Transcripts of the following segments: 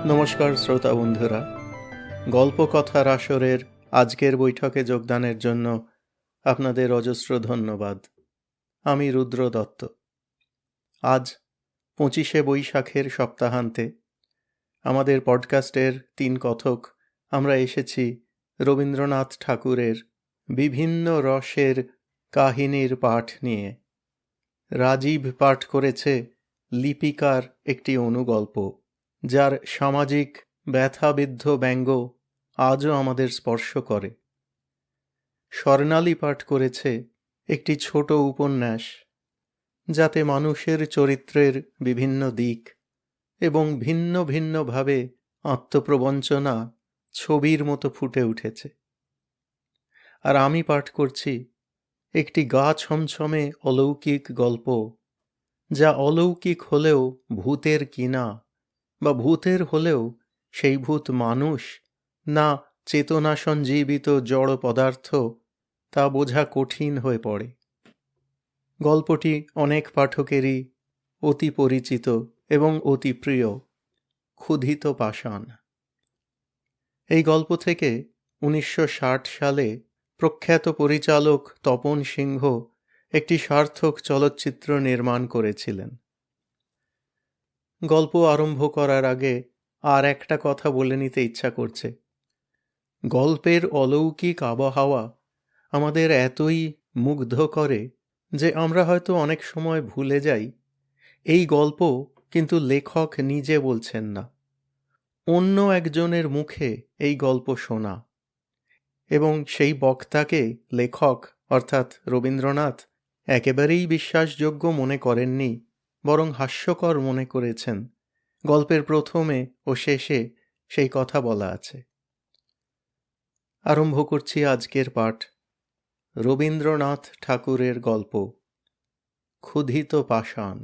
নমস্কার শ্রোতা বন্ধুরা, গল্পকথার আসরের আজকের বৈঠকে যোগদানের জন্য আপনাদের অজস্র ধন্যবাদ। আমি রুদ্র দত্ত। আজ 25শে বৈশাখের সপ্তাহান্তে আমাদের পডকাস্টের 3 কথক আমরা এসেছি রবীন্দ্রনাথ ঠাকুরের বিভিন্ন রসের কাহিনীর পাঠ নিয়ে। রাজীব পাঠ করেছে লিপিকার একটি অনুগল্প, যার সামাজিক ব্যথাবিদ্ধ ব্যঙ্গ আজও আমাদের স্পর্শ করে। স্বর্ণালী পাঠ করেছে একটি ছোট উপন্যাস, যাতে মানুষের চরিত্রের বিভিন্ন দিক এবং ভিন্ন ভিন্নভাবে আত্মপ্রবঞ্চনা ছবির মতো ফুটে উঠেছে। আর আমি পাঠ করছি একটি গা ছমছমে অলৌকিক গল্প, যা অলৌকিক হলেও ভূতের কিনা, বা ভূতের হলেও সেই ভূত মানুষ না চেতনা সঞ্জীবিত জড় পদার্থ, তা বোঝা কঠিন হয়ে পড়ে। গল্পটি অনেক পাঠকেরই অতি পরিচিত এবং অতি প্রিয়, ক্ষুধিত পাষাণ। এই গল্প থেকে 1960 সালে প্রখ্যাত পরিচালক তপন সিংহ একটি সার্থক চলচ্চিত্র নির্মাণ করেছিলেন। গল্প আরম্ভ করার আগে আর একটা কথা বলে নিতে ইচ্ছা করছে। গল্পের অলৌকিক আবহাওয়া আমাদের এতই মুগ্ধ করে যে আমরা হয়তো অনেক সময় ভুলে যাই এই গল্প কিন্তু লেখক নিজে বলছেন না, অন্য একজনের মুখে এই গল্প শোনা। এবং সেই বক্তাকে লেখক অর্থাৎ রবীন্দ্রনাথ একেবারেই বিশ্বাসযোগ্য মনে করেননি, বরং হাস্যকর মনে করেছেন। গল্পের প্রথমে ও শেষে সেই কথা বলা আছে। আরম্ভ করছি আজকের পাঠ, রবীন্দ্রনাথ ঠাকুরের গল্প ক্ষুধিত পাষাণ।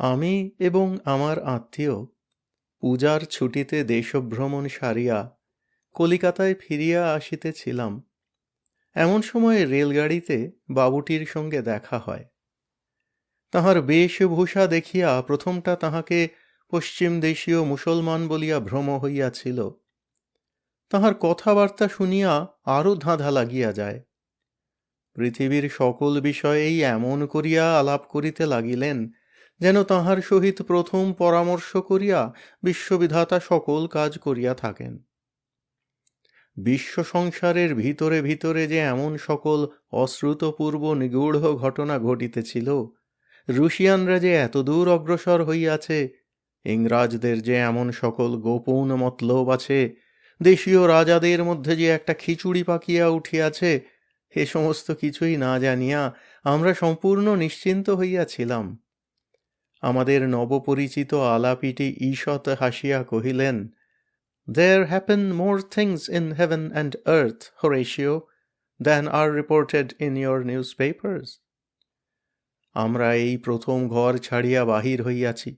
আমি এবং আমার আত্মীয় পূজার ছুটিতে দেশভ্রমণ সারিয়া কলিকাতায় ফিরিয়া আসিতেছিলাম। এমন সময় রেলগাড়িতে বাবুটির সঙ্গে দেখা হয়। তাহার বেশভূষা দেখিয়া প্রথমটা তাহাকে পশ্চিম দেশীয় মুসলমান বলিয়া ভ্রম হইয়াছিল। তাহার কথাবার্তা শুনিয়া আরও ধাঁধা লাগিয়া যায়। পৃথিবীর সকল বিষয়েই এমন করিয়া আলাপ করিতে লাগিলেন যেন তাহার সহিত প্রথম পরামর্শ করিয়া বিশ্ববিধাতা সকল কাজ করিয়া থাকেন। বিশ্ব সংসারের ভিতরে ভিতরে যে এমন সকল অশ্রুতপূর্ব নিগূঢ় ঘটনা ঘটিতেছিল, রুশিয়ানরা যে এতদূর অগ্রসর হইয়াছে, ইংরাজদের যে এমন সকল গোপন মতলব আছে, দেশীয় রাজাদের মধ্যে যে একটা খিচুড়ি পাকিয়া উঠিয়াছে, এ সমস্ত কিছুই না জানিয়া আমরা সম্পূর্ণ নিশ্চিন্ত হইয়াছিলাম। আমাদের নবপরিচিত আলাপিটি ঈষৎ হাসিয়া কহিলেন, "There happen more things in heaven and earth, Horatio, than are reported in your newspapers." আমরা এই প্রথম ঘর ছাড়িয়া বাহির হইয়াছি,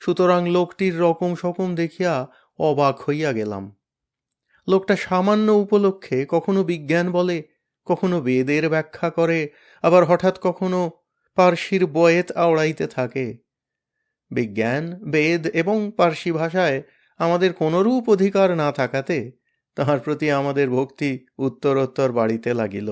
সুতরাং লোকটির রকম সকম দেখিয়া অবাক হইয়া গেলাম। লোকটা সামান্য উপলক্ষে কখনো বিজ্ঞান বলে, কখনো বেদের ব্যাখ্যা করে, আবার হঠাৎ কখনো পার্সির বয়েত আওড়াইতে থাকে। বিজ্ঞান, বেদ এবং পার্সি ভাষায় আমাদের কোনরূপ অধিকার না থাকাতে তাহার প্রতি আমাদের ভক্তি উত্তরোত্তর বাড়িতে লাগিল।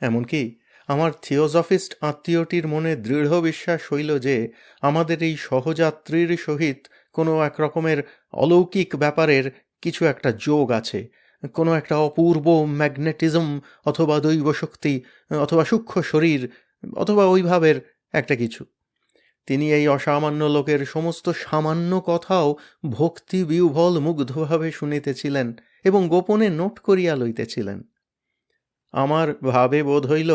এমনকি আমার থিওজফিস্ট আত্মীয়টির মনে দৃঢ় বিশ্বাস হইল যে আমাদের এই সহযাত্রীর সহিত কোনো এক রকমের অলৌকিক ব্যাপারের কিছু একটা যোগ আছে, কোনো একটা অপূর্ব ম্যাগনেটিজম অথবা দৈবশক্তি অথবা সূক্ষ্ম শরীর অথবা ওইভাবের একটা কিছু। তিনি এই অসামান্য লোকের সমস্ত সামান্য কথাও ভক্তি বিহ্বল মুগ্ধভাবে শুনিতেছিলেন এবং গোপনে নোট করিয়া লইতেছিলেন। আমার ভাবে বোধ হইল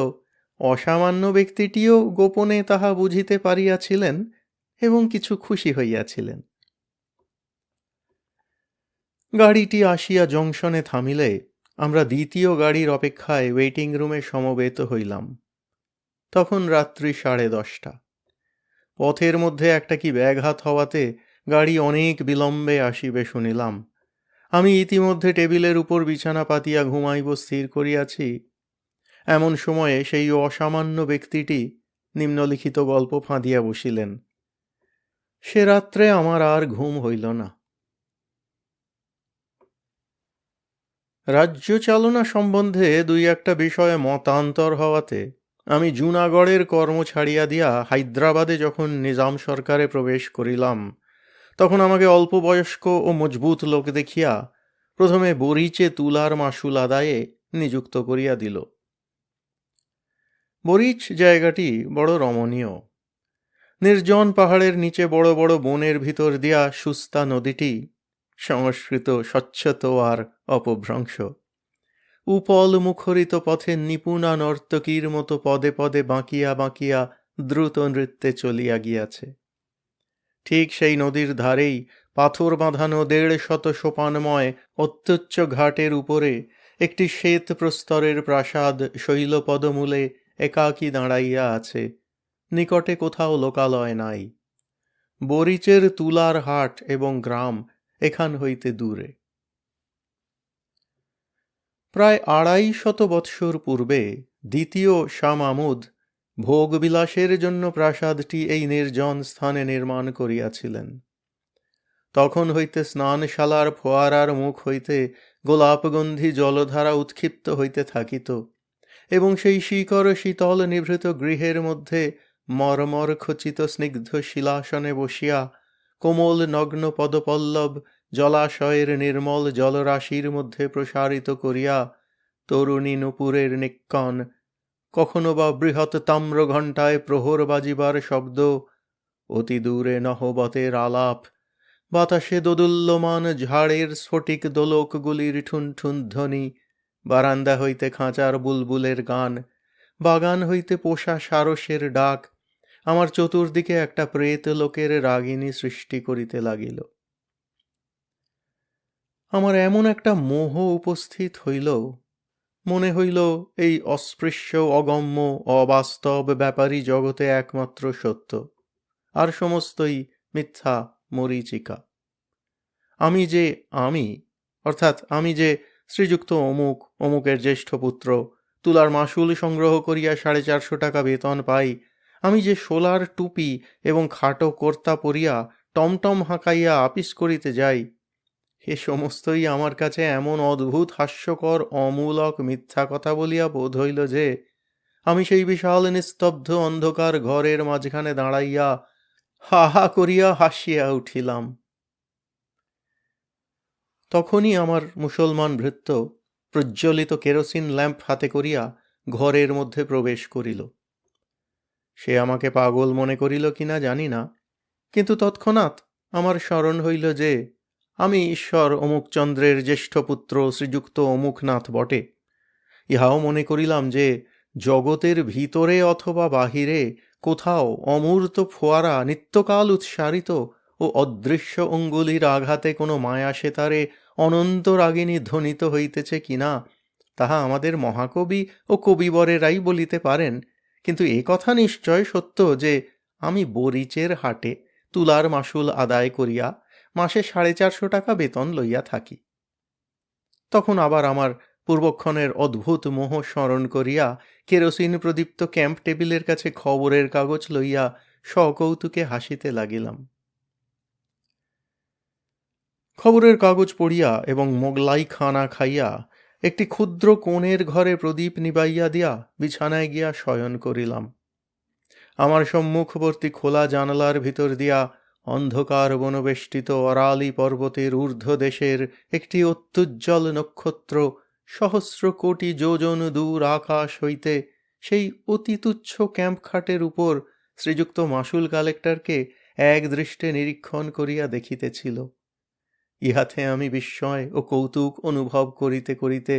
অসামান্য ব্যক্তিটিও গোপনে তাহা বুঝিতে পারিয়াছিলেন এবং কিছু খুশি হইয়াছিলেন। গাড়িটি আসিয়া জংশনে থামিলে আমরা দ্বিতীয় গাড়ির অপেক্ষায় ওয়েটিং রুমে সমবেত হইলাম। তখন রাত্রি 10:30। পথের মধ্যে একটা কি ব্যাঘাত হওয়াতে গাড়ি অনেক বিলম্বে আসিবে শুনিলাম। আমি ইতিমধ্যে টেবিলের উপর বিছানা পাতিয়া ঘুমাইব স্থির করিয়াছি। এমন সময়ে সেই অসামান্য ব্যক্তিটি নিম্নলিখিত গল্প ফাঁদিয়া বসিলেন। সে রাত্রে আমার আর ঘুম হইল না। রাজ্য চালনা সম্বন্ধে দুই একটা বিষয়ে মতান্তর হওয়াতে আমি জুনাগড়ের কর্ম ছাড়িয়া দিয়া হায়দ্রাবাদে যখন নিজাম সরকারে প্রবেশ করিলাম, তখন আমাকে অল্প বয়স্ক ও মজবুত লোক দেখিয়া প্রথমে বরিচে তুলার মাসুল আদায়ে নিযুক্ত করিয়া দিল। বরিচ জায়গাটি বড় রমণীয়। নির্জন পাহাড়ের নিচে বড় বড় বনের ভিতর দিয়া সুস্তা নদীটি সংস্কৃত স্বচ্ছত আর অপভ্রংশ। উপল মুখরিত পথে নিপুণা নর্তকীর মতো পদে পদে বাঁকিয়া বাঁকিয়া দ্রুত নৃত্যে চলিয়া গিয়াছে। ঠিক সেই নদীর ধারেই পাথর বাঁধানো ১৫০ সোপানময় অত্যুচ্চ ঘাটের উপরে একটি শ্বেত প্রস্তরের প্রাসাদ শৈলপদমূলে একাকী দাঁড়াইয়া আছে। নিকটে কোথাও লোকালয় নাই। বরিচের তুলার হাট এবং গ্রাম এখান হইতে দূরে। প্রায় ২৫০ বৎসর পূর্বে দ্বিতীয় শাহ মাহমুদ ভোগবিলাসের জন্য প্রাসাদটি এই নির্জন স্থানে নির্মাণ করিয়াছিলেন। তখন হইতে স্নানশালার ফোয়ারার মুখ হইতে গোলাপগন্ধি জলধারা উৎক্ষিপ্ত হইতে থাকিত, এবং সেই শিকড় শীতল নিভৃত গৃহের মধ্যে মর্মর খচিত স্নিগ্ধ শিলাসনে বসিয়া কোমল নগ্ন পদপল্লব জলাশয়ের নির্মল জলরাশির মধ্যে প্রসারিত করিয়া তরুণী নুপুরের নিক্কণ, কখনো বা বৃহৎ তাম্র ঘণ্টায় প্রহর বাজিবার শব্দ, অতি দূরে নহবতের আলাপ, বাতাসে দোদুল্যমান ঝাড়ের স্ফটিক দোলকগুলির ঠুন ঠুন ধ্বনি, বারান্দা হইতে খাঁচার বুলবুলের গান, বাগান হইতে পোষা সারসের ডাক আমার চতুর্দিকে একটা প্রেত লোকের রাগিনী সৃষ্টি করিতে লাগিল। আমার এমন একটা মোহ উপস্থিত হইল, মনে হইল এই অস্পৃশ্য অগম্য অবাস্তব ব্যাপারী জগতে একমাত্র সত্য, আর সমস্তই মিথ্যা মরীচিকা। আমি যে আমি, অর্থাৎ আমি যে শ্রীযুক্ত অমুক অমুকের জ্যেষ্ঠ পুত্র, তুলার মাসুল সংগ্রহ করিয়া ৪৫০ টাকা বেতন পাই, আমি যে শোলার টুপি এবং খাটো কর্তা পরিয়া টমটম হাঁকাইয়া আপিস করিতে যাই, এ সমস্তই আমার কাছে এমন অদ্ভুত হাস্যকর অমূলক মিথ্যা কথা বলিয়া বোধ হইল যে আমি সেই বিশাল নিস্তব্ধ অন্ধকার ঘরের মাঝখানে দাঁড়াইয়া হা হা করিয়া হাসিয়া উঠিলাম। তখনই আমার মুসলমান ভৃত্য প্রজ্বলিত কেরোসিন ল্যাম্প হাতে করিয়া ঘরের মধ্যে প্রবেশ করিল। সে আমাকে পাগল মনে করিল কিনা জানি না, কিন্তু তৎক্ষণাৎ আমার স্মরণ হইল যে আমি ঈশ্বর অমুকচন্দ্রের জ্যেষ্ঠ পুত্র শ্রীযুক্ত অমুকনাথ বটে। ইহাও মনে করিলাম যে জগতের ভিতরে অথবা বাহিরে কোথাও অমূর্ত ফোয়ারা নিত্যকাল উৎসারিত ও অদৃশ্য অঙ্গুলির আঘাতে কোনো মায়া সেতারে অনন্ত রাগিনী ধ্বনিত হইতেছে কিনা তাহা আমাদের মহাকবি ও কবিবরেরাই বলিতে পারেন, কিন্তু এ কথা নিশ্চয় সত্য যে আমি বরিচের হাটে তুলার মাসুল আদায় করিয়া মাসে ৪৫০ টাকা বেতন লইয়া থাকি। তখন আবার আমার পূর্বক্ষণের অদ্ভুত মোহ স্মরণ করিয়া কেরোসিন প্রদীপ্ত ক্যাম্প টেবিলের কাছে খবরের কাগজ লইয়া সকৌতুকে হাসিতে লাগিলাম। খবরের কাগজ পড়িয়া এবং মোগলাই খানা খাইয়া একটি ক্ষুদ্র কোণের ঘরে প্রদীপ নিবাইয়া দিয়া বিছানায় গিয়া শয়ন করিলাম। আমার সম্মুখবর্তী খোলা জানালার ভিতর দিয়া অন্ধকার বনবেষ্টিত অরালি পর্বতের ঊর্ধ্ব দেশের একটি অত্যুজ্জ্বল নক্ষত্র সহস্র কোটি যোজন দূর আকাশ হইতে সেই অতি তুচ্ছ ক্যাম্পখাটের উপর শ্রীযুক্ত মাসুল কালেক্টরকে এক দৃষ্টে নিরীক্ষণ করিয়া দেখিতেছিল। ইহাতে আমি বিস্ময় ও কৌতুক অনুভব করিতে করিতে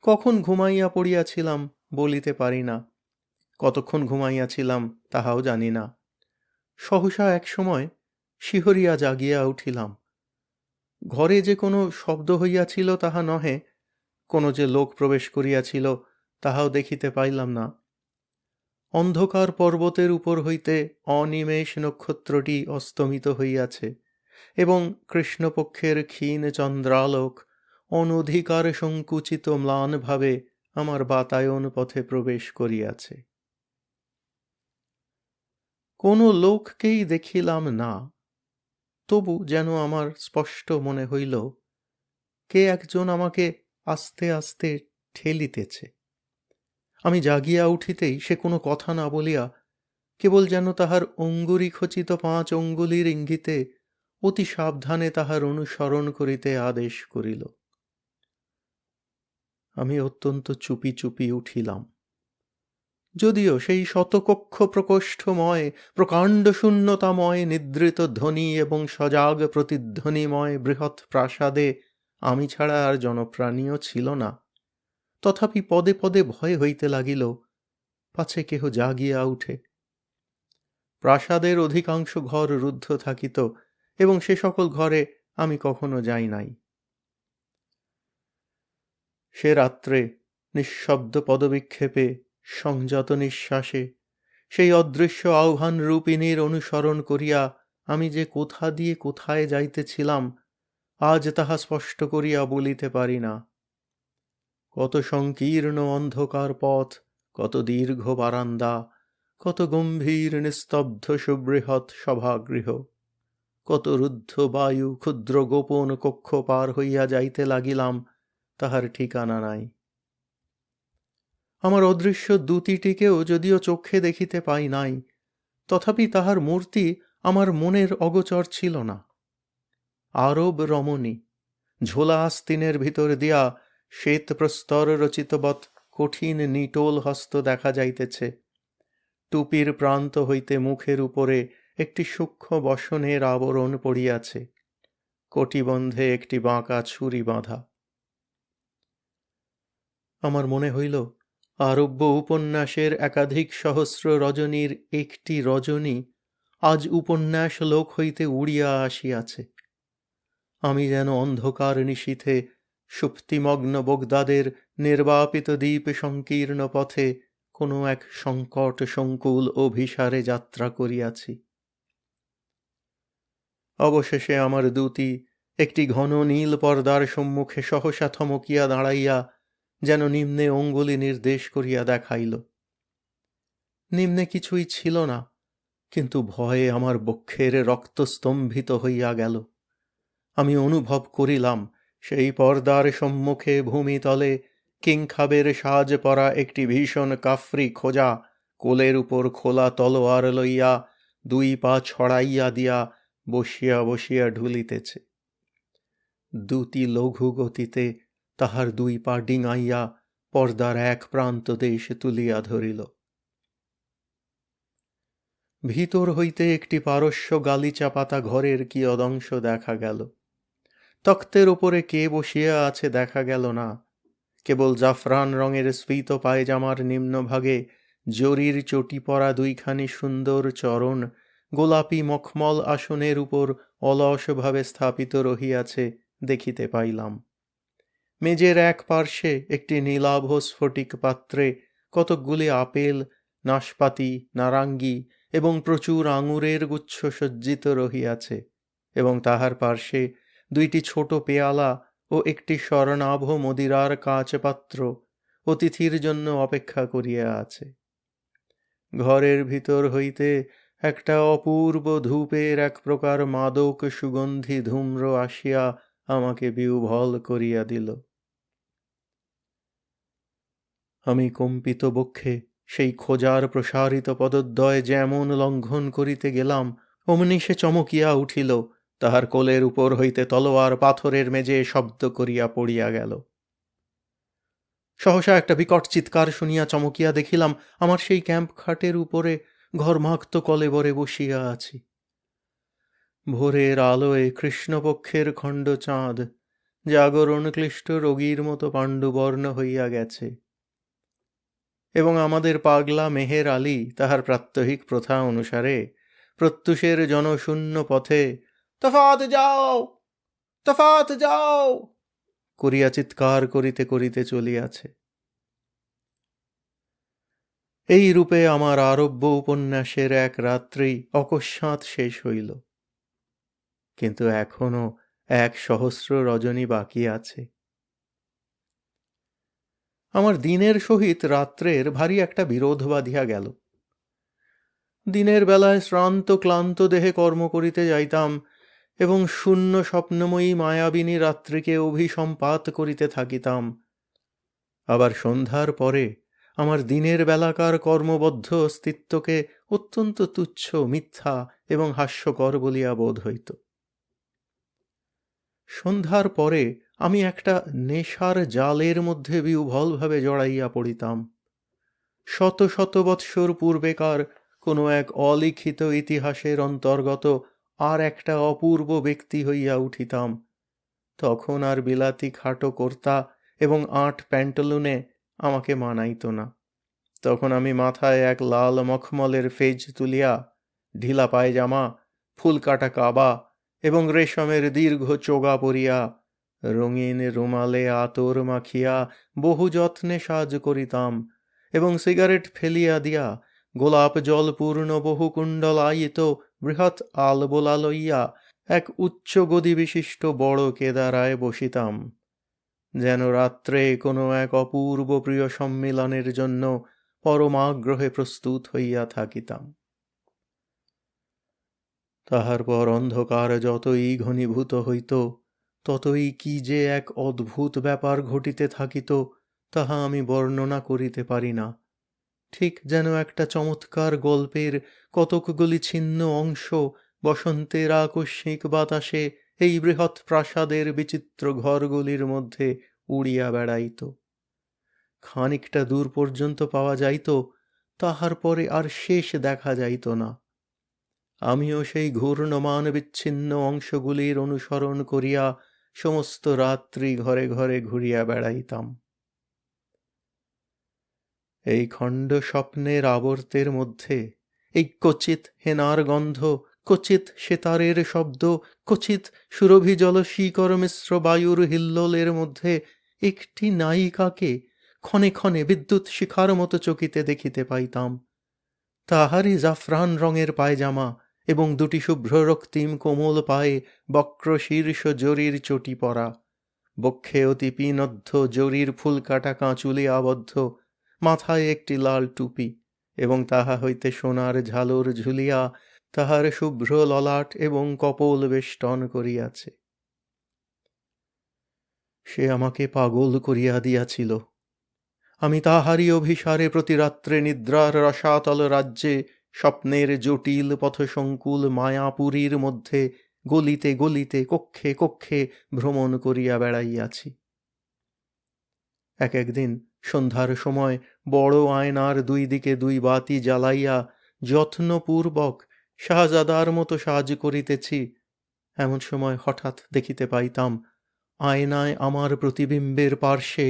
কখন ঘুমাইয়া পড়িয়াছিলাম বলিতে পারি না, কতক্ষণ ঘুমাইয়াছিলাম তাহাও জানি না। সহসা এক সময় শিহরিয়া জাগিয়া উঠিলাম। ঘরে যে কোনো শব্দ হইয়াছিল তাহা নহে, কোনো যে লোক প্রবেশ করিয়াছিল তাহাও দেখিতে পাইলাম না। অন্ধকার পর্বতের উপর হইতে অনিমেষ নক্ষত্রটি অস্তমিত হইয়াছে, এবং কৃষ্ণপক্ষের ক্ষীণ চন্দ্রালোক অনধিকার সংকুচিত ম্লানভাবে আমার বাতায়ন পথে প্রবেশ করিয়াছে। কোনো লোককেই দেখিলাম না, তবু যেন আমার স্পষ্ট মনে হইল কে একজন আমাকে আস্তে আস্তে ঠেলিতেছে। আমি জাগিয়া উঠিতেই সে কোনো কথা না বলিয়া কেবল যেন তাহার অঙ্গুরি খচিত 5 অঙ্গুলির ইঙ্গিতে অতি সাবধানে তাহার অনুসরণ করিতে আদেশ করিল। আমি অত্যন্ত চুপি চুপি উঠিলাম, যদিও সেই শতকক্ষ প্রকোষ্ঠময় প্রকাণ্ড শূন্যতাময় নিদ্রিত ধ্বনি এবং সজাগ প্রতিধ্বনিময় বৃহৎ প্রাসাদে আমি ছাড়া আর জনপ্রাণীও ছিল না। তথাপি পদে পদে ভয় হইতে লাগিল, পাছে কেহ জাগিয়া উঠে। প্রাসাদের অধিকাংশ ঘর রুদ্ধ থাকিত, এবং সে সকল ঘরে আমি কখনো যাই নাই। সে রাত্রে নিঃশব্দ পদবিক্ষেপে, সংযত নিঃশ্বাসে সেই অদৃশ্য আহ্বান রূপিণীর অনুসরণ করিয়া আমি যে কোথা দিয়ে কোথায় যাইতেছিলাম আজ তাহা স্পষ্ট করিয়া বলিতে পারি না। কত সংকীর্ণ অন্ধকার পথ, কত দীর্ঘ বারান্দা, কত গম্ভীর নিস্তব্ধ সুবৃহৎ সভাগৃহ, কত রুদ্ধ বায়ু ক্ষুদ্র গোপন কক্ষ পার হইয়া যাইতে লাগিলাম, তাহার ঠিকানা নাই। আমার অদৃশ্য দূতিটিকেও যদিও চক্ষে দেখিতে পাই নাই, তথাপি তাহার মূর্তি আমার মনের অগোচর ছিল না। আরব রমণী, ঝোলা আস্তিনের ভিতর দিয়া শ্বেত প্রস্তর রচিতবৎ কঠিন নিটোল হস্ত দেখা যাইতেছে। টুপির প্রান্ত হইতে মুখের উপরে একটি সূক্ষ্ম বসনের আবরণ পড়িয়াছে, কটিবন্ধে একটি বাঁকা ছুরি বাঁধা। আমার মনে হইল আরব্য উপন্যাসের একাধিক সহস্র রজনীর একটি রজনী আজ উপন্যাস লোক হইতে উড়িয়া আসিয়াছে। আমি যেন অন্ধকার নিশীথে সুপ্তিমগ্ন বগদাদের নির্বাপিত দ্বীপ সংকীর্ণ পথে কোনো এক সংকট সংকুল অভিসারে যাত্রা করিয়াছি। অবশেষে আমার দূতি একটি ঘন নীল পর্দার সম্মুখে সহসা থমকিয়া দাঁড়াইয়া যেন নিম্নে অঙ্গুলি নির্দেশ করিয়া দেখাইল। নিম্নে কিছুই ছিল না, কিন্তু ভয়ে আমার বক্ষের রক্ত স্তম্ভিত হইয়া গেল। আমি অনুভব করিলাম সেই পর্দার সম্মুখে ভূমিতলে কিংখাবের সাজ পরা একটি ভীষণ কাফরি খোঁজা কোলের উপর খোলা তলোয়ার লইয়া 2 পা ছড়াইয়া দিয়া বসিয়া বসিয়া ঢুলিতেছে। দূতি লঘু গতিতে তাহার 2 পা ডিঙাইয়া পর্দার এক প্রান্ত দেশ তুলিয়া ধরিল। ভিতর হইতে একটি পারস্য গালিচা পাতা ঘরের কিয়দংশ দেখা গেল। তক্তের উপরে কে বসিয়া আছে দেখা গেল না, কেবল জাফরান রঙের স্ফীত পায়জামার নিম্নভাগে জরির চটি পরা 2খানি সুন্দর চরণ গোলাপি মখমল আসনের উপর অলসভাবে স্থাপিত রহিয়াছে দেখিতে পাইলাম। মেজের এক পার্শ্বে একটি নীলাভ স্ফটিক পাত্রে কতকগুলি আপেল, নাশপাতি, নারাঙ্গি এবং প্রচুর আঙুরের গুচ্ছ সজ্জিত রহিয়াছে, এবং তাহার পার্শ্বে 2টি ছোট পেয়ালা ও একটি স্বর্ণাভ মদিরার কাচপাত্র অতিথির জন্য অপেক্ষা করিয়া আছে। ঘরের ভিতর হইতে একটা অপূর্ব ধূপের এক প্রকার মাদক সুগন্ধি ধূম্র আসিয়া আমাকে বিহ্বল করিয়া দিল। আমি কম্পিত বক্ষে সেই খোঁজার প্রসারিত পদদ্বয় যেমন লঙ্ঘন করিতে গেলাম, অমনি সে চমকিয়া উঠিল, তাহার কোলের উপর হইতে তলোয়ার পাথরের মেজে শব্দ করিয়া পড়িয়া গেল। সহসা একটা বিকট চিৎকার শুনিয়া চমকিয়া দেখিলাম আমার সেই ক্যাম্প খাটের উপরে ঘর্মাক্ত কলেবরে বসিয়া আছি। ভোরের আলোয় কৃষ্ণপক্ষের খণ্ড চাঁদ জাগরণ ক্লিষ্ট রোগীর মতো পাণ্ডুবর্ণ হইয়া গেছে, এবং আমাদের পাগলা মেহের আলী তাহার প্রাত্যহিক প্রথা অনুসারে প্রত্যুষের জনশূন্য পথে তফাত যাও, তফাত যাও করিয়া চিৎকার করিতে করিতে চলিয়াছে। এই রূপে আমার আরব্য উপন্যাসের এক রাত্রি অকস্মাৎ শেষ হইল। কিন্তু এখনো 1,000,000 রজনী বাকি আছে। আমার দিনের সহিত রাত্রের ভারী একটা বিরোধ বাঁধিয়া গেল। দিনের বেলায় শ্রান্ত ক্লান্ত দেহে কর্ম করিতে যাইতাম এবং শূন্য স্বপ্নময়ী মায়াবিনী রাত্রিকে অভিসম্পাত করিতে থাকিতাম। আবার সন্ধ্যার পরে আমার দিনের বেলাকার কর্মবদ্ধ অস্তিত্বকে অত্যন্ত তুচ্ছ, মিথ্যা এবং হাস্যকর বলিয়া বোধ হইত। সন্ধ্যার পরে আমি একটা নেশার জালের মধ্যে বিহ্বলভাবে জড়াইয়া পড়িতাম। শত শত বৎসর পূর্বেকার কোনো এক অলিখিত ইতিহাসের অন্তর্গত আর একটা অপূর্ব ব্যক্তি হইয়া উঠিতাম। তখন আর বিলাতি খাটো কর্তা এবং ৮ প্যান্টালুনে আমাকে মানাইত না। তখন আমি মাথায় এক লাল মখমলের ফেজ তুলিয়া, ঢিলা পায়জামা, ফুলকাটা কাবা এবং রেশমের দীর্ঘ চোগা পরিয়া, রঙিন রুমালে আতর মাখিয়া বহু যত্নে সাজ করিতাম এবং সিগারেট ফেলিয়া দিয়া গোলাপ জলপূর্ণ বহু কুণ্ডলায়িত বৃহৎ আলবোলা লইয়া এক উচ্চ গদি বিশিষ্ট বড় কেদারায় বসিতাম, যেন রাত্রে কোনো এক অপূর্ব প্রিয় সম্মিলনের জন্য পরমাগ্রহে প্রস্তুত হইয়া থাকিতাম। তাহার পর অন্ধকার যতই ঘনীভূত হইত, ততই কি যে এক অদ্ভুত ব্যাপার ঘটিতে থাকিত, তাহা আমি বর্ণনা করিতে পারি না। ঠিক যেন একটা চমৎকার গল্পের কতকগুলি ছিন্ন অংশ বসন্তের আকস্মিক বাতাসে এই বৃহৎ প্রাসাদের বিচিত্র ঘরগুলির মধ্যে উড়িয়া বেড়াইত। খানিকটা দূর পর্যন্ত পাওয়া যাইত, তাহার পরে আর শেষ দেখা যাইত না। আমিও সেই ঘূর্ণমান বিচ্ছিন্ন অংশগুলির অনুসরণ করিয়া সমস্ত রাত্রি ঘরে ঘরে ঘুরিয়া বেড়াইতাম। এই খণ্ড স্বপ্নের আবর্তের মধ্যে এই ক্বচিৎ হেনার গন্ধ, ক্বচিৎ সেতারের শব্দ, ক্বচিৎ সুরভিজল শিকর মিশ্র বায়ুর হিল্লোলের মধ্যে একটি নায়িকাকে ক্ষণে ক্ষণে বিদ্যুৎ শিখার মতো চকিতে দেখিতে পাইতাম। তাহারই জাফরান রঙের পায়জামা এবং দুটি শুভ্র রক্তিম কোমল পায়ে বক্র শীর্ষ জরির চটি পরা, বক্ষে অতি পিনদ্ধ জরির ফুলকাটা কাঁচুলি আবদ্ধ, মাথায় একটি লাল টুপি এবং তাহা হইতে সোনার ঝালর ঝুলিয়া তাহার শুভ্র ললাট এবং কপোল বেষ্টন করিয়াছে। সে আমাকে পাগল করিয়া দিয়াছিল। আমি তাহারই অভিসারে প্রতি রাত্রে নিদ্রার রসাতল রাজ্যে স্বপ্নের জটিল পথসংকুল মায়াপুরীর মধ্যে গলিতে গলিতে কক্ষে কক্ষে ভ্রমণ করিয়া বেড়াইয়াছি। এক একদিন সন্ধ্যার সময় বড় আয়নার দুই দিকে দুই বাতি জ্বালাইয়া যত্নপূর্বক শাহজাদার মতো সাজ করিতেছি। এমন সময় হঠাৎ দেখিতে পাইতাম আয়নায় আমার প্রতিবিম্বের পার্শ্বে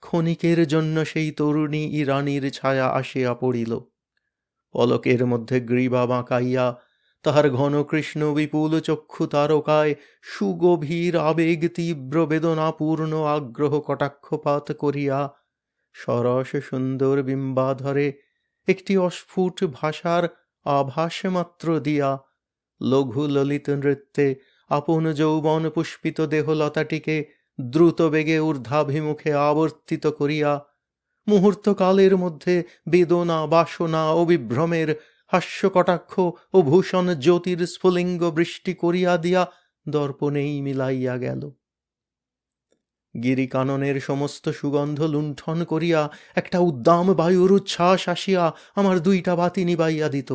ক্ষণিকের জন্য সেই তরুণী ইরানীর ছায়া আসিয়া পড়িল। পলকের মধ্যে গ্রীবা বাঁকাইয়া তাহার ঘন কৃষ্ণ বিপুল চক্ষু তারকায় সুগভীর আবেগ তীব্র বেদনাপূর্ণ আগ্রহ কটাক্ষপাত করিয়া সরস সুন্দর বিম্বাধরে একটি অস্ফুট ভাষার আভাস মাত্র দিয়া লঘু ললিত নৃত্যে আপন যৌবন পুষ্পিত দেহলতাটিকে দ্রুত বেগে ঊর্ধ্বাভিমুখে আবর্তিত করিয়া মুহূর্তকালের মধ্যে বেদনা বাসনা ও বিভ্রমের হাস্যকটাক্ষ ও ভূষণ জ্যোতির স্ফুলিঙ্গ বৃষ্টি করিয়া দিয়া দর্পণেই মিলাইয়া গেল। গিরিকাননের সমস্ত সুগন্ধ লুণ্ঠন করিয়া একটা উদ্দাম বায়ুর উচ্ছ্বাস আসিয়া আমার দুইটা বাতি নিবাইয়া দিত।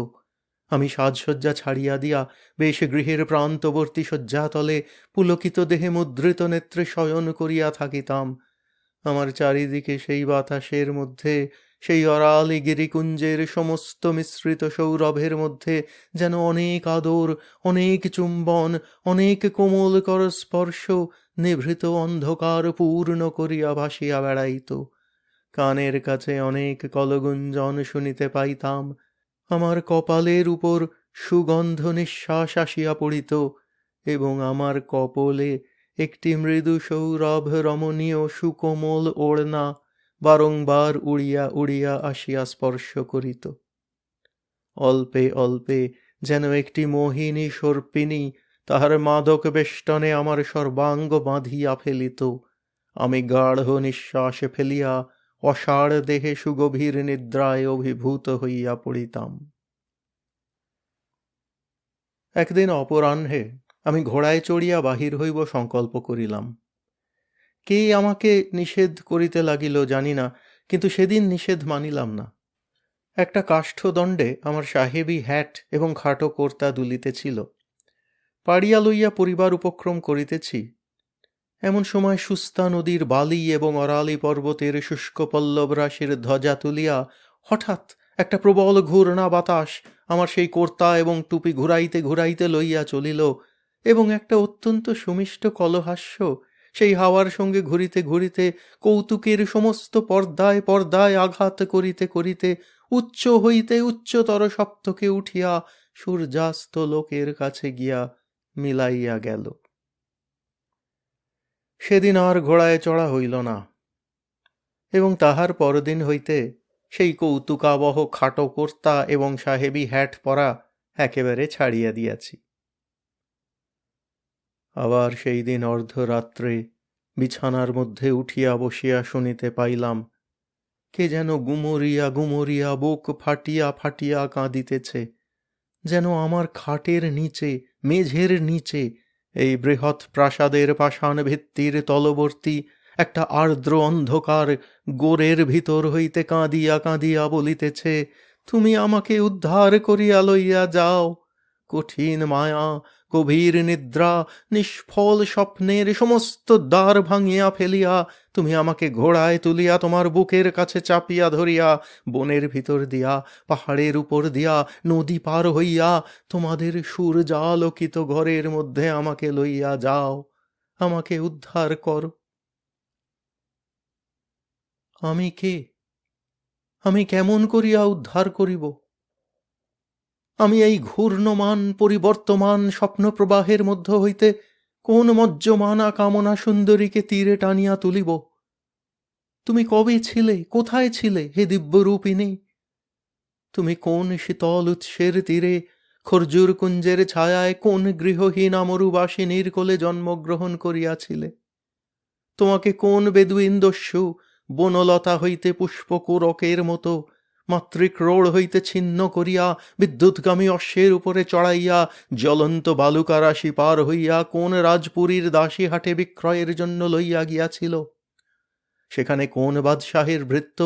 আমি সাজসজ্জা ছাড়িয়া দিয়া বেশ গৃহের প্রান্তবর্তী শয্যাতলে পুলকিত দেহে মুদ্রিত নেত্রে শয়ন করিয়া থাকিতাম। আমার চারিদিকে সেই বাতাসের মধ্যে, সেই অরালি গিরিকুঞ্জের সমস্ত মিশ্রিত সৌরভের মধ্যে যেন অনেক আদর, অনেক চুম্বন, অনেক কোমলকর স্পর্শ নিভৃত অন্ধকার পূর্ণ করিয়া ভাসিয়া বেড়াইত। কানের কাছে অনেক কলগুঞ্জন শুনিতে পাইতাম। আমার কপালের উপর সুগন্ধ নিঃশ্বাস আসিয়া পড়িত এবং আমার কপোলে একটি মৃদু সৌরভ রমণীয় সুকোমল ওড়না বারংবার উড়িয়া উড়িয়া আসিয়া স্পর্শ করিত। অল্পে অল্পে যেন একটি মোহিনী সর্পিণী তাহার মাদক বেষ্টনে আমার সর্বাঙ্গ বাঁধিয়া ফেলিত। আমি গাঢ় নিঃশ্বাস ফেলিয়া অসাড় দেহে সুগভীর নিদ্রায় অভিভূত হইয়া পড়িতাম। একদিন অপরাহ্নে আমি ঘোড়ায় চড়িয়া বাহির হইব সংকল্প করিলাম। কে আমাকে নিষেধ করিতে লাগিল জানি না, কিন্তু সেদিন নিষেধ মানিলাম না। একটা কাষ্ঠদণ্ডে আমার সাহেবী হ্যাট এবং খাটো কর্তা দুলিতেছিল। পাড়িয়া লইয়া পরিবার উপক্রম করিতেছি, এমন সময় সুস্তা নদীর বালি এবং অরালি পর্বতের শুষ্ক পল্লব রাশির ধ্বজা তুলিয়া হঠাৎ একটা প্রবল ঘূর্ণা বাতাস আমার সেই কর্তা এবং টুপি ঘুরাইতে ঘুরাইতে লইয়া চলিল, এবং একটা অত্যন্ত সুমিষ্ট কলহাস্য সেই হাওয়ার সঙ্গে ঘুরিতে ঘুরিতে কৌতুকের সমস্ত পর্দায় পর্দায় আঘাত করিতে করিতে উচ্চ হইতে উচ্চতর সপ্তকে উঠিয়া সূর্যাস্ত লোকের কাছে গিয়া মিলাইয়া গেল। সেদিন আর ঘোড়ায় চড়া হইল না, এবং তাহার পরদিন হইতে সেই কৌতুকাবহ খাটো কর্তা এবং সাহেবী হ্যাট পরা একেবারে ছাড়িয়া দিয়াছি। আবার সেই দিন অর্ধরাত্রে বিছানার মধ্যে উঠিয়া বসিয়া শুনিতে পাইলাম কে যেন গুমরিয়া গুমরিয়া বুক ফাটিয়া ফাটিয়া কাঁদিতেছে, যেন আমার খাটের নিচে, মেঝের নিচে, এই বৃহৎ প্রাসাদের পাষাণ ভিত্তির তলবর্তী একটা আর্দ্র অন্ধকার গোরের ভিতর হইতে কাঁদিয়া কাঁদিয়া বলিতেছে, তুমি আমাকে উদ্ধার করিয়া লইয়া যাও। কঠিন মায়া, গভীর নিদ্রা, নিষ্ফল স্বপ্নের সমস্ত দ্বার ভাঙিয়া ফেলিয়া তুমি আমাকে ঘোড়ায় তুলিয়া তোমার বুকের কাছে চাপিয়া ধরিয়া বনের ভিতর দিয়া, পাহাড়ের উপর দিয়া, নদী পার হইয়া তোমাদের সূর্যালোকিত ঘরের মধ্যে আমাকে লইয়া যাও, আমাকে উদ্ধার করো। আমি কে? আমি কেমন করিয়া উদ্ধার করিব? আমি এই ঘূর্ণমান পরিবর্তমান স্বপ্নপ্রবাহের মধ্য হইতে কোন মজ্জমানা কামনা সুন্দরীকে তীরে টানিয়া তুলিব? তুমি কবে ছিলে, কোথায় ছিলে হে দিব্যরূপিণী? তুমি কোন শীতল উৎসের তীরে খর্জুর কুঞ্জের ছায়ায় কোন গৃহহীন আমরুবাসিনীর কোলে জন্মগ্রহণ করিয়াছিলে? তোমাকে কোন বেদুইন দস্যু বনলতা হইতে পুষ্পকোরকের মতো মাতৃক্রোড় হইতে ছিন্ন করিয়া বিদ্যুৎগামী অশ্বের উপরে চড়াইয়া জ্বলন্ত বালুকারাশি পার হইয়া কোন রাজপুরীর দাসীহাটে বিক্রয়ের জন্য লইয়া গিয়াছিল? সেখানে কোন বাদশাহের ভৃত্য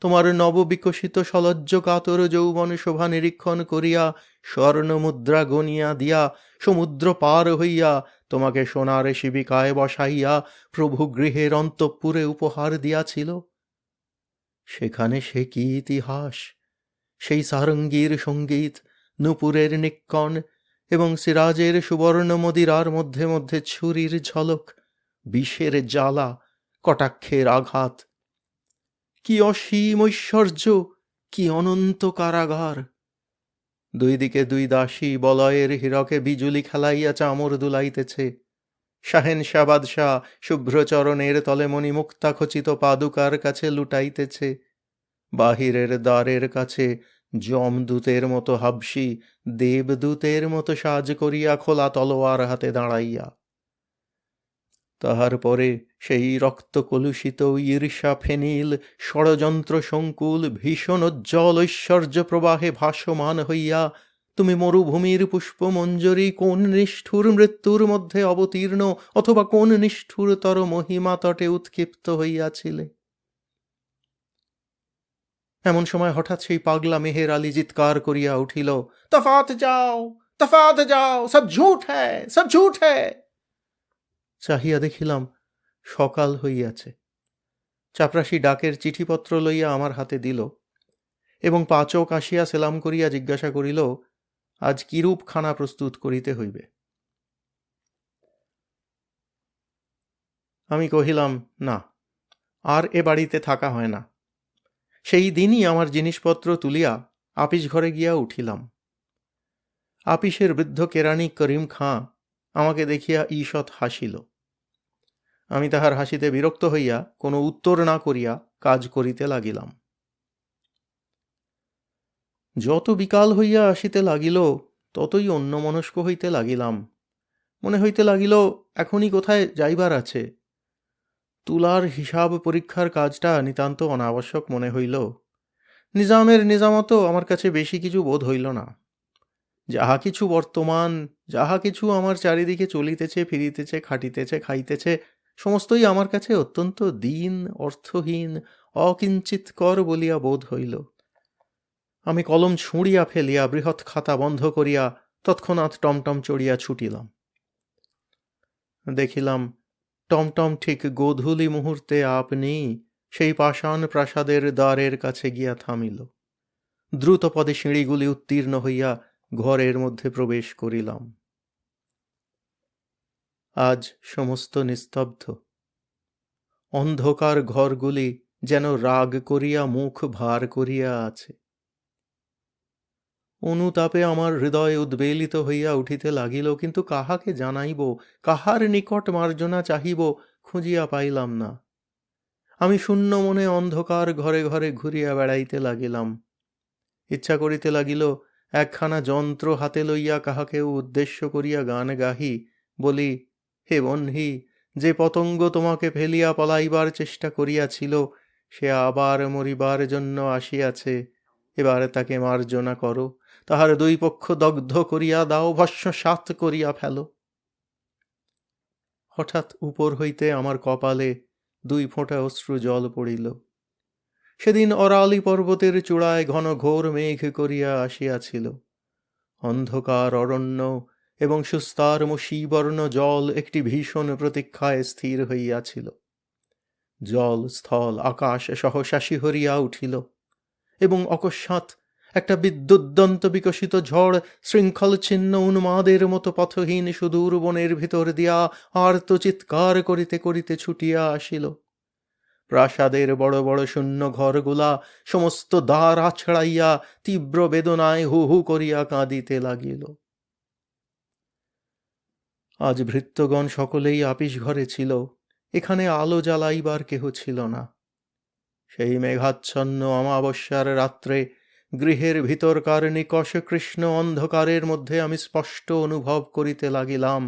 তোমার নববিকশিত সলজ্জ কাতর যৌবন শোভা নিরীক্ষণ করিয়া স্বর্ণ মুদ্রা গনিয়া দিয়া সমুদ্র পার হইয়া তোমাকে সোনার শিবিকায় বসাইয়া প্রভু গৃহের অন্তঃপুরে উপহার দিয়াছিল? সেখানে সে কি ইতিহাস, সেই সারঙ্গীর সঙ্গীত, নূপুরের নিক্কণ এবং সিরাজের সুবর্ণ মদিরার মধ্যে মধ্যে ছুরির ঝলক, বিষের জ্বালা, কটাক্ষের আঘাত। কি অসীম ঐশ্বর্য, কি অনন্ত কারাগার! দুই দিকে দুই দাসী বলয়ের হীরকে বিজুলি খেলাইয়া চামর দুলাইতেছে। শাহেনশা বাদশাহ শুভ্রচরণের তলে মণিমুক্তা খচিত পাদুকার কাছে লুটাইতেছে। বাহিরের দ্বারের কাছে যমদূতের মতো হাবসি দেবদূতের মতো সাজ করিয়া খোলা তলোয়ার হাতে দাঁড়াইয়া। তাহার পরে সেই রক্তকলুষিত ঈর্ষা ফেনিল ষড়যন্ত্র সংকুল ভীষণ উজ্জ্বল ঐশ্বর্য প্রবাহে ভাসমান হইয়া তুমি মরুভূমির পুষ্পমঞ্জরি কোন নিষ্ঠুর মৃত্যুর মধ্যে অবতীর্ণ অথবা কোন নিষ্ঠুরতর মহিমা তটে উৎক্ষিপ্ত হইয়াছিলে। এমন সময় হঠাৎ সেই পাগলা মেহের আলী চিৎকার করিয়া উঠিল, তফাত যাও, তফাত যাও, সব ঝুঠ হ্যায়, সব ঝুঠ হ্যায়। চাহিয়া দেখিলাম সকাল হইয়াছে। চাপরাশি ডাকের চিঠিপত্র লইয়া আমার হাতে দিল এবং পাচক আসিয়া সেলাম করিয়া জিজ্ঞাসা করিল, আজ কিরূপ খানা প্রস্তুত করিতে হইবে? আমি কহিলাম, না, আর এ বাড়িতে থাকা হয় না। সেই দিনই আমার জিনিসপত্র তুলিয়া আপিস ঘরে গিয়া উঠিলাম। আপিসের বৃদ্ধ কেরানি করিম খাঁ আমাকে দেখিয়া ঈষৎ হাসিল। আমি তাহার হাসিতে বিরক্ত হইয়া কোনো উত্তর না করিয়া কাজ করিতে লাগিলাম। যত বিকাল হইয়া আসিতে লাগিল ততই অন্যমনস্ক হইতে লাগিলাম। মনে হইতে লাগিল এখনই কোথায় যাইবার আছে। তুলার হিসাব পরীক্ষার কাজটা নিতান্ত অনাবশ্যক মনে হইল। নিজামের নিজামত আমার কাছে বেশি কিছু বোধ হইল না। যাহা কিছু বর্তমান, যাহা কিছু আমার চারিদিকে চলিতেছে, ফিরিতেছে, খাটিতেছে, খাইতেছে, সমস্তই আমার কাছে অত্যন্ত দীন, অর্থহীন, অকিঞ্চিৎকর বলিয়া বোধ হইল। আমি কলম ছুঁড়িয়া ফেলিয়া বৃহৎ খাতা বন্ধ করিয়া তৎক্ষণাৎ টমটম চড়িয়া ছুটিলাম। দেখিলাম টমটম ঠিক গোধূলি মুহূর্তে আপনি সেই পাষাণ প্রাসাদের দ্বারের কাছে গিয়া থামিল। দ্রুতপদে সিঁড়িগুলি উত্তীর্ণ হইয়া ঘরের মধ্যে প্রবেশ করিলাম। আজ সমস্ত নিস্তব্ধ। অন্ধকার ঘরগুলি যেন রাগ করিয়া মুখ ভার করিয়া আছে। অনুতাপে আমার হৃদয় উদ্বেলিত হইয়া উঠিতে লাগিল, কিন্তু কাহাকে জানাইব, কাহার নিকট মার্জনা চাহিব, খুঁজিয়া পাইলাম না। আমি শূন্য মনে অন্ধকার ঘরে ঘরে ঘুরিয়া বেড়াইতে লাগিলাম। ইচ্ছা করিতে লাগিল একখানা যন্ত্র হাতে লইয়া কাহাকেও উদ্দেশ্য করিয়া গান গাহি, বলি, হে বহ্নি, যে পতঙ্গ তোমাকে ফেলিয়া পলাইবার চেষ্টা করিয়াছিল সে আবার মরিবার জন্য আসিয়াছে, এবার তাকে মার্জনা করো, তাহার দুই পক্ষ দগ্ধ করিয়া দাও, ভস্মসাৎ করিয়া ফেলো। হঠাৎ উপর হইতে আমার কপালে দুই ফোঁটা অশ্রু জল পড়িল। সেদিন অরালি পর্বতের চূড়ায় ঘন ঘোর মেঘ করিয়া আসিয়াছিল। অন্ধকার অরণ্য এবং সুস্তার মশীবর্ণ জল একটি ভীষণ প্রতীক্ষায় স্থির হইয়াছিল। জল, স্থল, আকাশ সহসা শিহরিয়া উঠিল এবং অকস্মাৎ একটা বিদ্যুদ্দন্ত বিকশিত ঝড় শৃঙ্খল ছিন্ন উন্মাদের মতো পথহীন সুদূর বনের ভিতর দিয়া আর্ত চিৎকার করিতে করিতে ছুটিয়া আসিল। প্রাসাদের বড় বড় শূন্য ঘরগুলা সমস্ত দ্বার আছড়াইয়া তীব্র বেদনায় হু হু করিয়া কাঁদিতে লাগিল। আজ ভৃত্যগণ সকলেই আপিস ঘরে ছিল, এখানে আলো জ্বালাইবার কেহ ছিল না। সেই মেঘাচ্ছন্ন অমাবস্যার রাত্রে গৃহের ভিতরকার নিকষ কৃষ্ণ অন্ধকারের মধ্যে আমি স্পষ্ট অনুভব করিতে লাগিলাম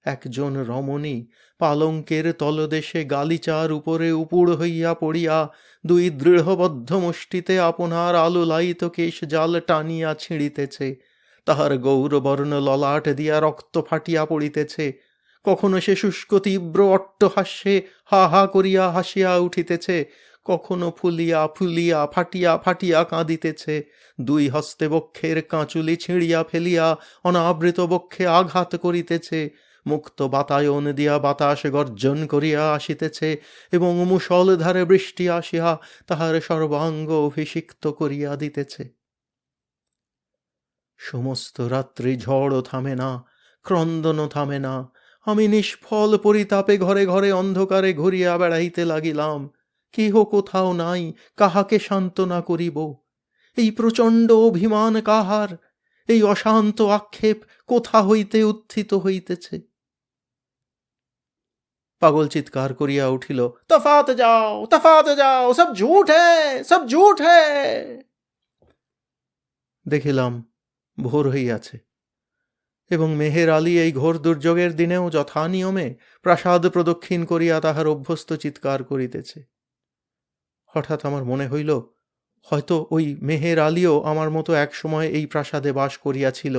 একজন রমণী পালঙ্কের তলদেশে গালিচার উপরে উপুড় হইয়া পড়িয়া দুই দৃঢ়বদ্ধ মুষ্টিতে আপনার আলোলায়িত কেশ জাল টানিয়া ছিঁড়িতেছে, তাহার গৌরবর্ণ ললাট দিয়া রক্ত ফাটিয়া পড়িতেছে। কখনো সে শুষ্ক তীব্র অট্টহাস্যে হা হা করিয়া হাসিয়া উঠিতেছে, কখনো ফুলিয়া ফুলিয়া ফাটিয়া ফাটিয়া কাঁদিতেছে। দুই হস্তে বক্ষের কাঁচুলি ছিঁড়িয়া ফেলিয়া অনাবৃত বক্ষে আঘাত করিতেছে। মুক্ত বাতায়ন দিয়া বাতাস গর্জন করিয়া আসিতেছে এবং মুষলধারে বৃষ্টি আসিয়া তাহার সর্বাঙ্গ অভিষিক্ত করিয়া দিতেছে। সমস্ত রাত্রি ঝড়ও থামে না, ক্রন্দনও থামে না। আমি নিষ্ফল পরিতাপে ঘরে ঘরে অন্ধকারে ঘুরিয়া বেড়াইতে লাগিলাম। কেহ কোথাও নাই, কাহাকে সান্ত্বনা করিব? এই প্রচণ্ড অভিমান কাহার? এই অশান্ত আক্ষেপ কোথা হইতে উত্থিত হইতেছে? পাগল চিৎকার করিয়া উঠিল, তফাত যাও, তফাত যাও, সব ঝুঠ হ্যায়, সব ঝুঠ হ্যায়। দেখিলাম ভোর হইয়াছে এবং মেহের আলী এই ঘোর দুর্যোগের দিনেও যথানিয়মে প্রাসাদ প্রদক্ষিণ করিয়া তাহার অভ্যস্ত চিৎকার করিতেছে। হঠাৎ আমার মনে হইল, হয়তো ওই মেহের আলীও আমার মতো এক সময় এই প্রাসাদে বাস করিয়াছিল,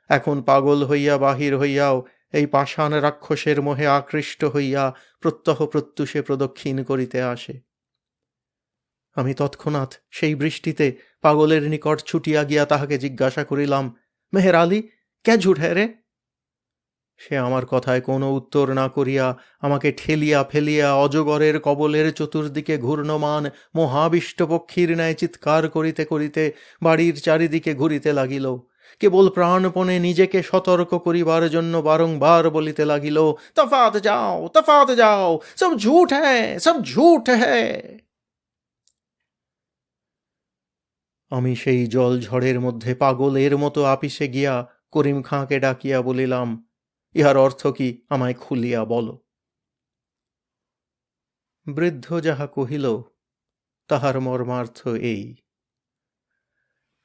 এখন পাগল হইয়া বাহির হইয়াও এই পাষাণ রাক্ষসের মোহে আকৃষ্ট হইয়া প্রত্যহ প্রত্যুষে প্রদক্ষিণ করিতে আসে। আমি তৎক্ষণাৎ সেই বৃষ্টিতে পাগলের নিকট ছুটিয়া গিয়া তাহাকে জিজ্ঞাসা করিলাম, মেহের আলী, কে ঝুঠ হ্যায় রে? সে আমার কথায় কোনো উত্তর না করিয়া আমাকে ঠেলিয়া ফেলিয়া অজগরের কবলের চতুর্দিকে ঘূর্ণমান মহাবিষ্ট পক্ষীর ন্যায় চিৎকার করিতে করিতে বাড়ির চারিদিকে ঘুরিতে লাগিল। কেবল প্রাণপণে নিজেকে সতর্ক করিবার জন্য বারংবার বলিতে লাগিল, তফাত যাও, তফাত যাও, সব ঝুঠ হ্যায়, সব ঝুঠ হ্যায়। আমি সেই জল ঝড়ের মধ্যে পাগলের মতো আপিসে গিয়া করিম খাঁকে ডাকিয়া বলিলাম, ইহার অর্থ কি, আমায় খুলিয়া বলো। বৃদ্ধ যাহা কহিল তাহার মর্মার্থ এই।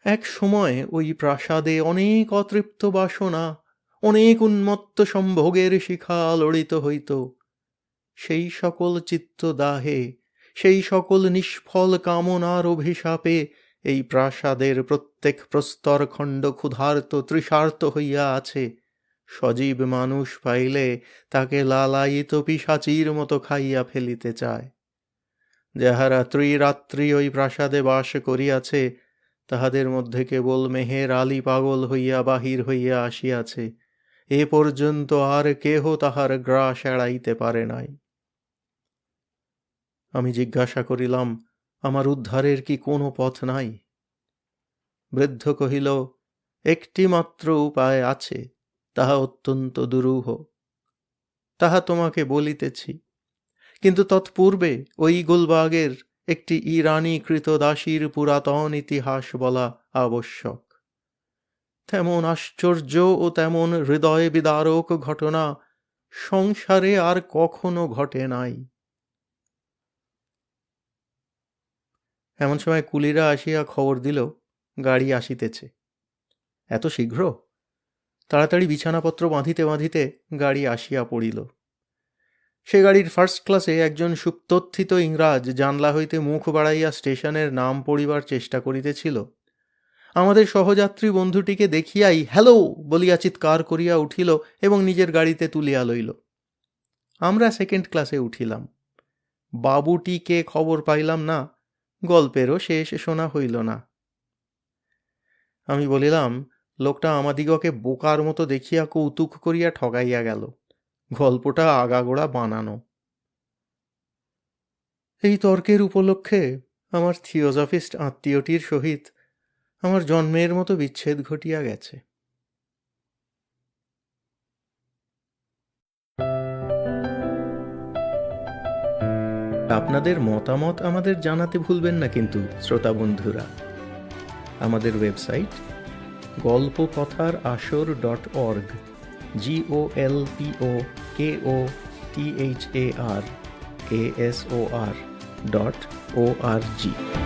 এক সময় ওই প্রাসাদে অনেক অতৃপ্ত বাসনা, অনেক উন্মত্ত সম্ভোগের শিখা লড়িত হইত। সেই সকল চিত্তদাহে, সেই সকল নিষ্ফল কামনার অভিশাপে এই প্রাসাদের প্রত্যেক প্রস্তরখণ্ড ক্ষুধার্ত তৃষার্ত হইয়া আছে। সজীব মানুষ পাইলে তাকে লালায়িত পিশাচীর মতো খাইয়া ফেলিতে চায়। যাহারা ত্রিরাত্রি ওই প্রাসাদে বাস করিয়াছে, তাহাদের মধ্যে কেবল মেহের আলী পাগল হইয়া বাহির হইয়া আসিয়াছে। এ পর্যন্ত আর কেহ তাহার গ্রাস এড়াইতে পারে নাই। আমি জিজ্ঞাসা করিলাম, আমার উদ্ধারের কি কোনো পথ নাই? বৃদ্ধ কহিল, একটি মাত্র উপায় আছে, তাহা অত্যন্ত দুরূহ। তাহা তোমাকে বলিতেছি, কিন্তু তৎপূর্বে ওই গুলবাগের একটি ইরানী কৃতদাসীর পুরাতন ইতিহাস বলা আবশ্যক। তেমন আশ্চর্য ও তেমন হৃদয় বিদারক ঘটনা সংসারে আর কখনো ঘটে নাই। এমন সময় কুলিরা আসিয়া খবর দিল, গাড়ি আসিতেছে। এত শীঘ্র? তাড়াতাড়ি বিছানাপত্র বাঁধিতে বাঁধিতে গাড়ি আসিয়া পড়িল। সে গাড়ির ফার্স্ট ক্লাসে একজন সুপ্তথিত ইংরাজ জানলা হইতে মুখ বাড়াইয়া স্টেশনের নাম পড়িবার চেষ্টা করিতেছিল। আমাদের সহযাত্রী বন্ধুটিকে দেখিয়াই হ্যালো বলিয়া চিৎকার করিয়া উঠিল এবং নিজের গাড়িতে তুলিয়া লইল। আমরা সেকেন্ড ক্লাসে উঠিলাম। বাবুটিকে খবর পাইলাম না, গল্পেরও শেষ শোনা হইল না। আমি বলিলাম, লোকটা আমাদিগকে বোকার মতো দেখিয়া কৌতুক করিয়া ঠগাইয়া গেল, গল্পটা আগাগোড়া বানানো। এই তর্কের উপলক্ষে আমার থিওজফিস্ট আত্মীয়টির সহিত আমার জন্মের মতো বিচ্ছেদ ঘটিয়া গেছে। আপনাদের মতামত আমাদের জানাতে ভুলবেন না কিন্তু শ্রোতা বন্ধুরা। আমাদের ওয়েবসাইট golpokothar.org golpokothar.org